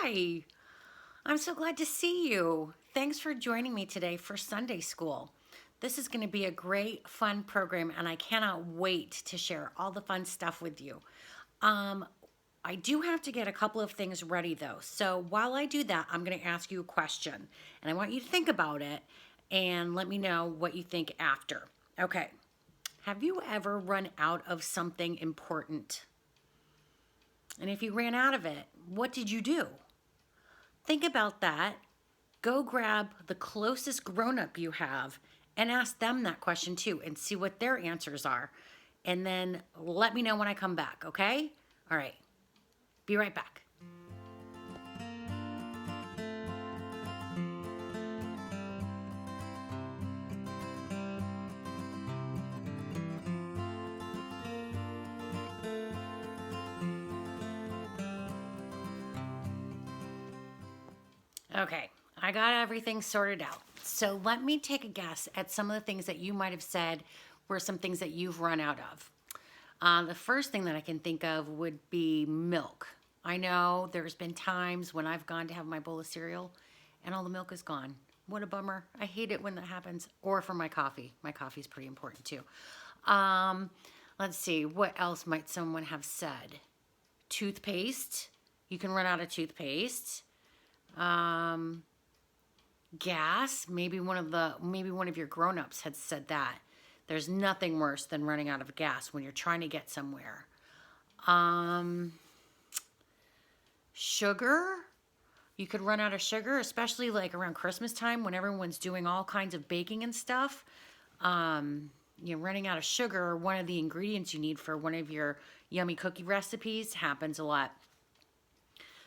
Hi, I'm so glad to see you. Thanks for joining me today for Sunday School. This is going to be a great, fun program, and I cannot wait to share all the fun stuff with you. Um, I do have to get a couple of things ready though. So while I do that, I'm going to ask you a question, and I want you to think about it and let me know what you think after. Okay. Have you ever run out of something important? And if you ran out of it, what did you do? Think about that. Go grab the closest grown up you have and ask them that question too and see what their answers are. And then let me know when I come back, okay? All right, be right back. Okay, I got everything sorted out. So let me take a guess at some of the things that you might have said were some things that you've run out of. The first thing that I can think of would be milk. I know there's been times when I've gone to have my bowl of cereal and all the milk is gone. What a bummer. I hate it when that happens. Or for my coffee. My coffee is pretty important too. Um, let's see, what else might someone have said? Toothpaste. You can run out of toothpaste. Gas. Maybe one of your grown-ups had said that. There's nothing worse than running out of gas when you're trying to get somewhere. Sugar. You could run out of sugar, especially like around Christmas time when everyone's doing all kinds of baking and stuff. Running out of sugar, one of the ingredients you need for one of your yummy cookie recipes, happens a lot.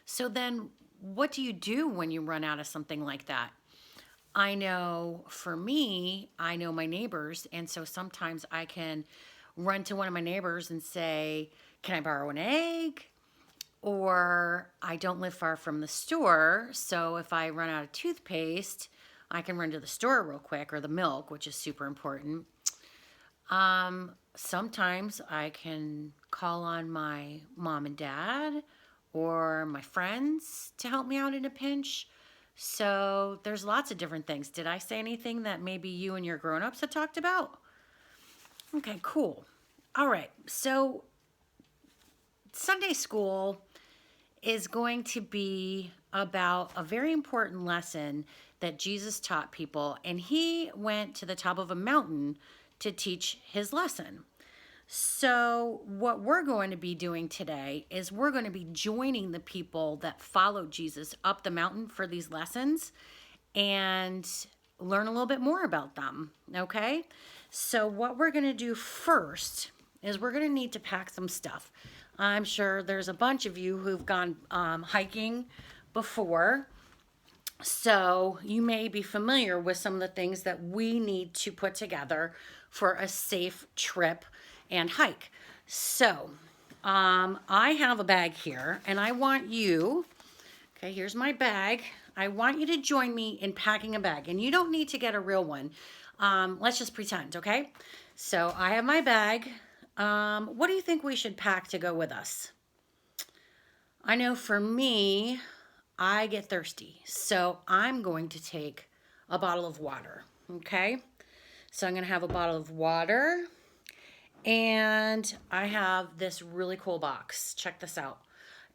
So then what do you do when you run out of something like that? I know for me, I know my neighbors, and so sometimes I can run to one of my neighbors and say, can I borrow an egg? Or I don't live far from the store, so if I run out of toothpaste, I can run to the store real quick, or the milk, which is super important. Sometimes I can call on my mom and dad or my friends to help me out in a pinch. So there's lots of different things. Did I say anything that maybe you and your grown-ups had talked about? Okay, cool. All right, so Sunday school is going to be about a very important lesson that Jesus taught people, and he went to the top of a mountain to teach his lesson. So what we're going to be doing today is we're going to be joining the people that followed Jesus up the mountain for these lessons and learn a little bit more about them, okay? So what we're going to do first is we're going to need to pack some stuff. I'm sure there's a bunch of you who've gone hiking before, so you may be familiar with some of the things that we need to put together for a safe trip and hike. So I have a bag here, and I want you, okay, here's my bag. I want you to join me in packing a bag, and you don't need to get a real one. Let's just pretend, okay? So I have my bag. What do you think we should pack to go with us? I know for me, I get thirsty, so I'm going to take a bottle of water, okay? So I'm going to have a bottle of water, and I have this really cool box. Check this out.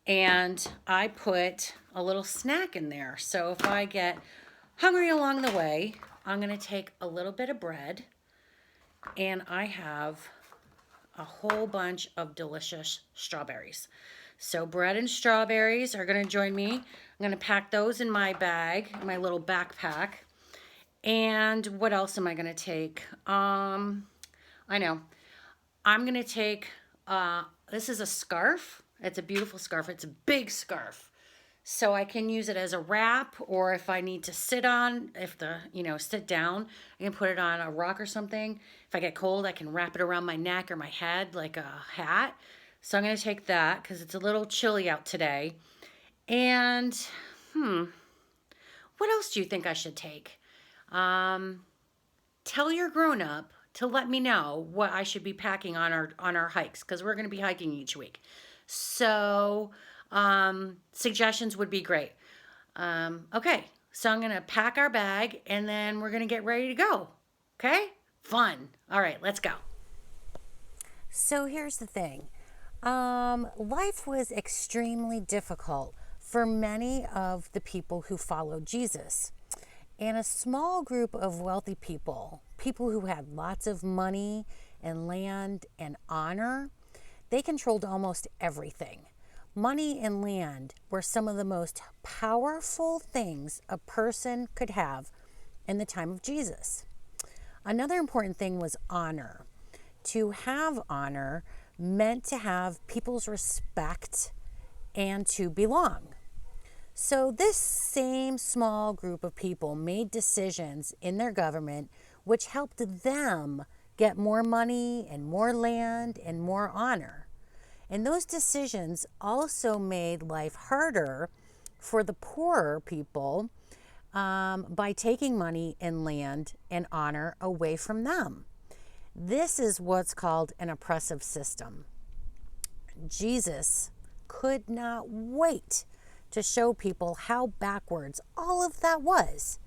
And I put a little snack in there. So if I get hungry along the way, I'm going to take a little bit of bread, and I have a whole bunch of delicious strawberries. So bread and strawberries are going to join me. I'm going to pack those in my bag, my little backpack. And what else am I going to take? I know. I'm going to take, this is a scarf. It's a beautiful scarf. It's a big scarf. So I can use it as a wrap, or if I need to sit down, I can put it on a rock or something. If I get cold, I can wrap it around my neck or my head like a hat. So I'm going to take that because it's a little chilly out today. And, what else do you think I should take? Tell your grown-up to let me know what I should be packing on our hikes, because we're going to be hiking each week. So suggestions would be great. Okay, so I'm going to pack our bag and then we're going to get ready to go. Okay? Fun. All right, let's go. So here's the thing. Life was extremely difficult for many of the people who followed Jesus. And a small group of wealthy people, people who had lots of money and land and honor, they controlled almost everything. Money and land were some of the most powerful things a person could have in the time of Jesus. Another important thing was honor. To have honor meant to have people's respect and to belong. So this same small group of people made decisions in their government which helped them get more money and more land and more honor. And those decisions also made life harder for the poorer people by taking money and land and honor away from them. This is what's called an oppressive system. Jesus could not wait to show people how backwards all of that was.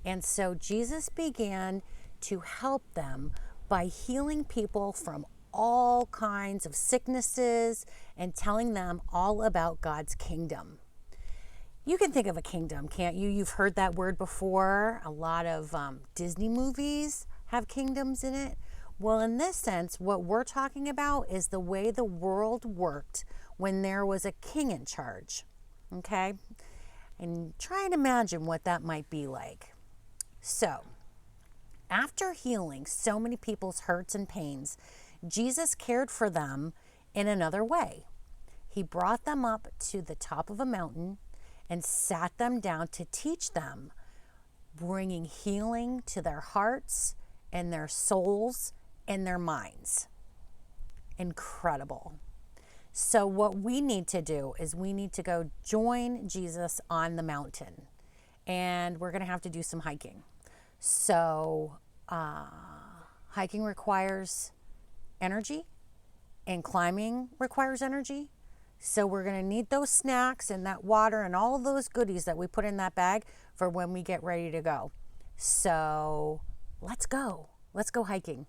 And so Jesus began to help them by healing people from all kinds of sicknesses and telling them all about God's kingdom. You can think of a kingdom, can't you? You've heard that word before. A lot of Disney movies have kingdoms in it. Well, in this sense, what we're talking about is the way the world worked when there was a king in charge. Okay? And try and imagine what that might be like. So, after healing so many people's hurts and pains, Jesus cared for them in another way. He brought them up to the top of a mountain and sat them down to teach them, bringing healing to their hearts and their souls and their minds. Incredible. So what we need to do is we need to go join Jesus on the mountain. And we're going to have to do some hiking. So hiking requires energy and climbing requires energy. So we're going to need those snacks and that water and all of those goodies that we put in that bag for when we get ready to go. So let's go. Let's go hiking.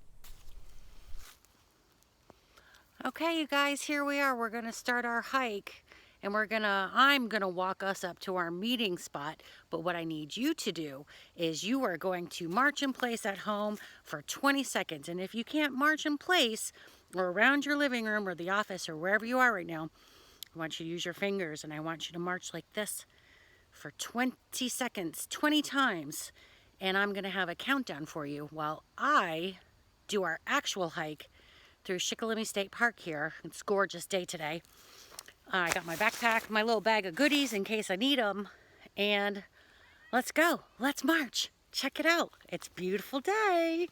Okay, you guys, here we are. We're going to start our hike and I'm going to walk us up to our meeting spot. But what I need you to do is you are going to march in place at home for 20 seconds. And if you can't march in place or around your living room or the office or wherever you are right now, I want you to use your fingers and I want you to march like this for 20 seconds, 20 times. And I'm going to have a countdown for you while I do our actual hike through Shikellamy State Park here. It's a gorgeous day today. I got my backpack, my little bag of goodies in case I need them. And let's go. Let's march. Check it out. It's a beautiful day.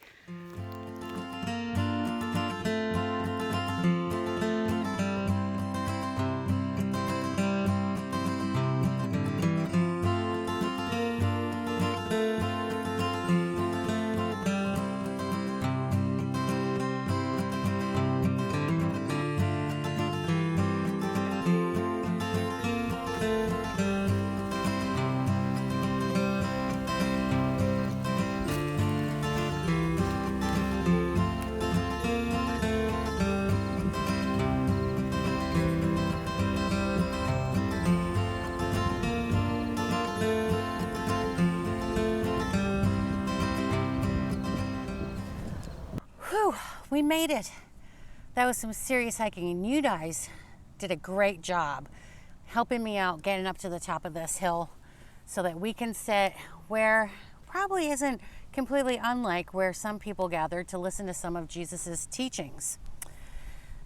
Whew, we made it. That was some serious hiking, and you guys did a great job helping me out getting up to the top of this hill so that we can sit where probably isn't completely unlike where some people gathered to listen to some of Jesus's teachings.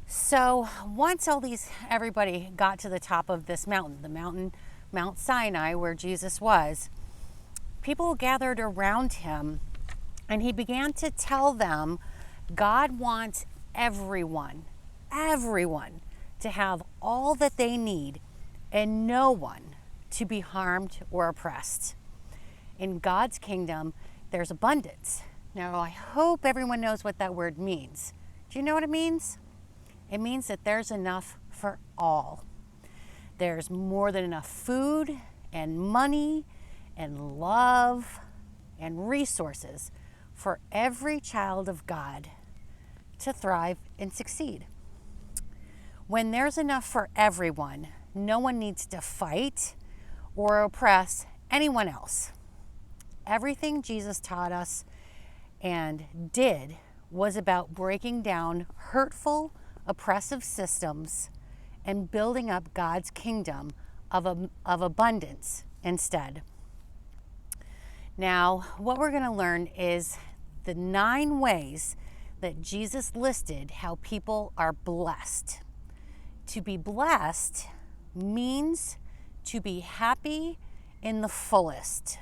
So once everybody got to the top of this mountain, Mount Sinai, where Jesus was, people gathered around him and he began to tell them God wants everyone to have all that they need and no one to be harmed or oppressed. In God's kingdom, there's abundance. Now, I hope everyone knows what that word means. Do you know what it means? It means that there's enough for all. There's more than enough food and money and love and resources for every child of God to thrive and succeed. When there's enough for everyone, no one needs to fight or oppress anyone else. Everything Jesus taught us and did was about breaking down hurtful, oppressive systems and building up God's kingdom of abundance instead. Now, what we're going to learn is the 9 ways that Jesus listed how people are blessed. To be blessed means to be happy in the fullest.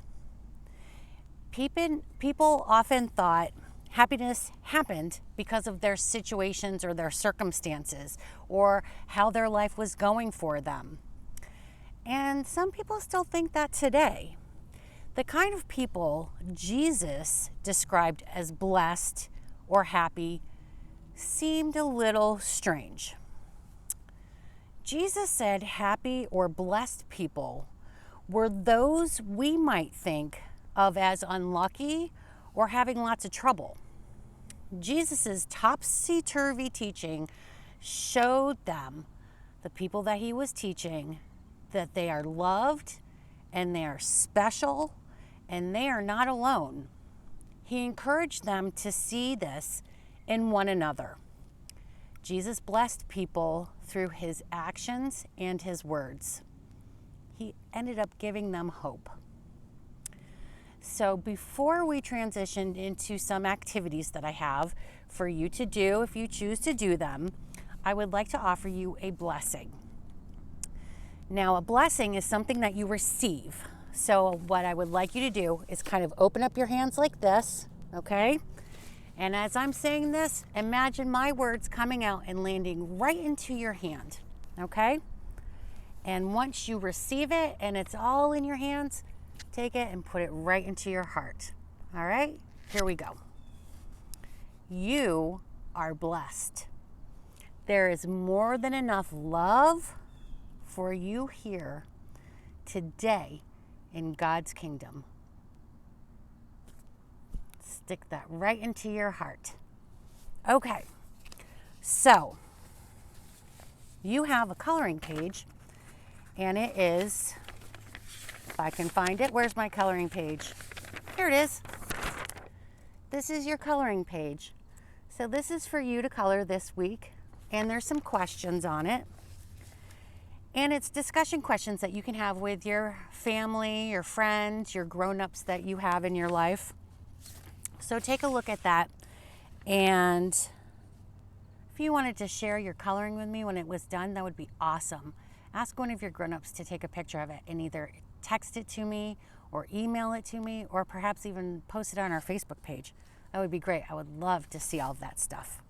People often thought happiness happened because of their situations or their circumstances or how their life was going for them. And some people still think that today. The kind of people Jesus described as blessed or happy seemed a little strange. Jesus said happy or blessed people were those we might think of as unlucky or having lots of trouble. Jesus's topsy-turvy teaching showed them, the people that he was teaching, that they are loved and they are special and they are not alone. He encouraged them to see this in one another. Jesus blessed people through his actions and his words. He ended up giving them hope. So before we transition into some activities that I have for you to do, if you choose to do them, I would like to offer you a blessing. Now, a blessing is something that you receive. So what I would like you to do is kind of open up your hands like this, okay? And as I'm saying this, imagine my words coming out and landing right into your hand, okay? And once you receive it and it's all in your hands, take it and put it right into your heart. All right, here we go. You are blessed. There is more than enough love for you here today in God's kingdom. Stick that right into your heart. Okay, so you have a coloring page, and it is, if I can find it, where's my coloring page? Here it is. This is your coloring page. So this is for you to color this week, and there's some questions on it. And it's discussion questions that you can have with your family, your friends, your grown-ups that you have in your life. So take a look at that, and if you wanted to share your coloring with me when it was done, that would be awesome. Ask one of your grown-ups to take a picture of it and either text it to me or email it to me or perhaps even post it on our Facebook page. That would be great. I would love to see all of that stuff.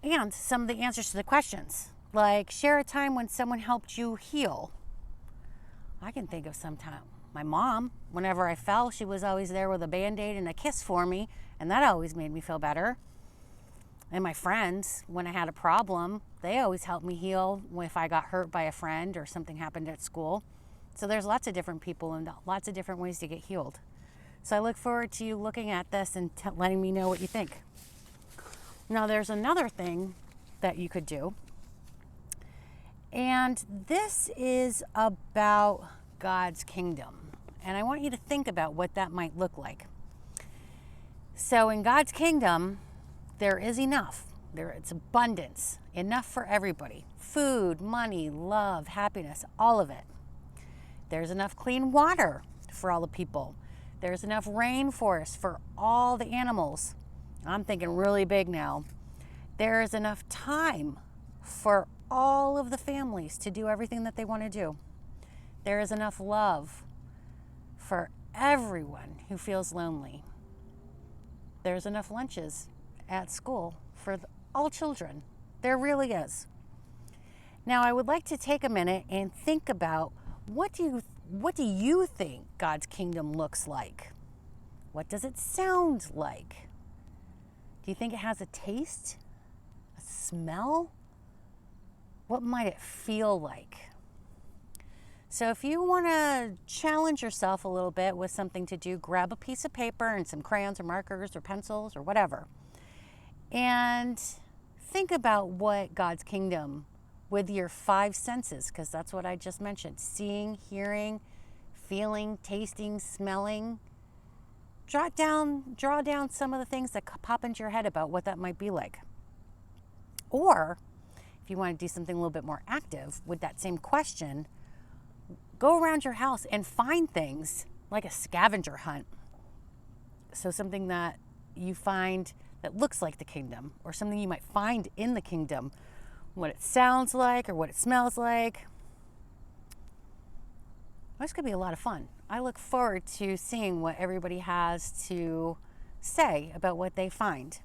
And some of the answers to the questions, like share a time when someone helped you heal. I can think of some time. My mom, whenever I fell, she was always there with a Band-Aid and a kiss for me, and that always made me feel better. And my friends, when I had a problem, they always helped me heal if I got hurt by a friend or something happened at school. So there's lots of different people and lots of different ways to get healed. So I look forward to you looking at this and letting me know what you think. Now there's another thing that you could do, and this is about God's kingdom. And I want you to think about what that might look like. So in God's kingdom, there is enough. It's abundance, enough for everybody. Food, money, love, happiness, all of it. There's enough clean water for all the people. There's enough rainforest for all the animals. I'm thinking really big now. There is enough time for all of the families to do everything that they want to do. There is enough love for everyone who feels lonely. There's enough lunches at school for all children. There really is. Now, I would like to take a minute and think about what do you think God's kingdom looks like? What does it sound like? Do you think it has a taste? A smell? What might it feel like? So if you want to challenge yourself a little bit with something to do, grab a piece of paper and some crayons or markers or pencils or whatever. And think about what God's kingdom with your five senses, because that's what I just mentioned: seeing, hearing, feeling, tasting, smelling. Draw down some of the things that pop into your head about what that might be like. Or if you want to do something a little bit more active with that same question, go around your house and find things like a scavenger hunt. So something that you find that looks like the kingdom, or something you might find in the kingdom, what it sounds like or what it smells like. This could be a lot of fun. I look forward to seeing what everybody has to say about what they find.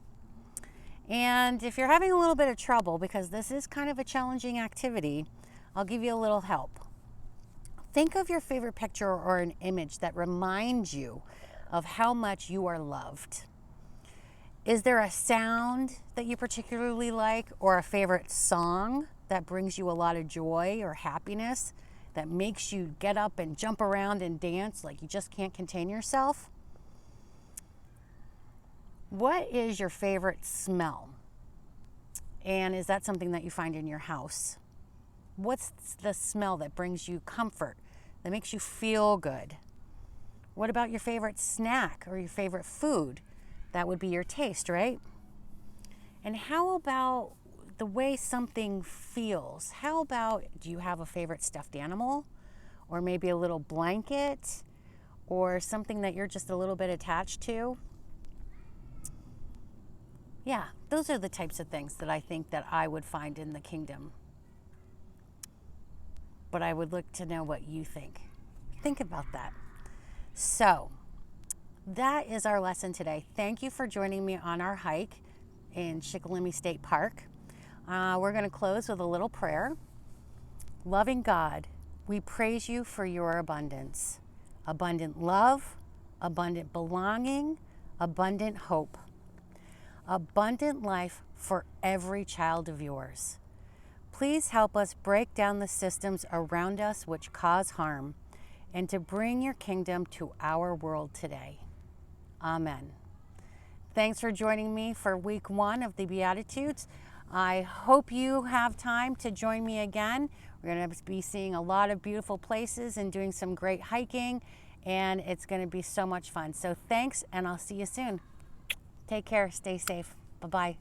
And if you're having a little bit of trouble, because this is kind of a challenging activity, I'll give you a little help. Think of your favorite picture or an image that reminds you of how much you are loved. Is there a sound that you particularly like, or a favorite song that brings you a lot of joy or happiness, that makes you get up and jump around and dance like you just can't contain yourself? What is your favorite smell? And is that something that you find in your house? What's the smell that brings you comfort, that makes you feel good? What about your favorite snack or your favorite food? That would be your taste, right? And how about the way something feels? How about, do you have a favorite stuffed animal, or maybe a little blanket, or something that you're just a little bit attached to? Yeah, those are the types of things that I think that I would find in the kingdom. But I would look to know what you think. Think about that. So that is our lesson today. Thank you for joining me on our hike in Shikellamy State Park. We're going to close with a little prayer. Loving God, we praise you for your abundance. Abundant love, abundant belonging, abundant hope. Abundant life for every child of yours. Please help us break down the systems around us which cause harm, and to bring your kingdom to our world today. Amen. Thanks for joining me for week 1 of the Beatitudes. I hope you have time to join me again. We're going to be seeing a lot of beautiful places and doing some great hiking, and it's going to be so much fun. So thanks, and I'll see you soon. Take care. Stay safe. Bye-bye.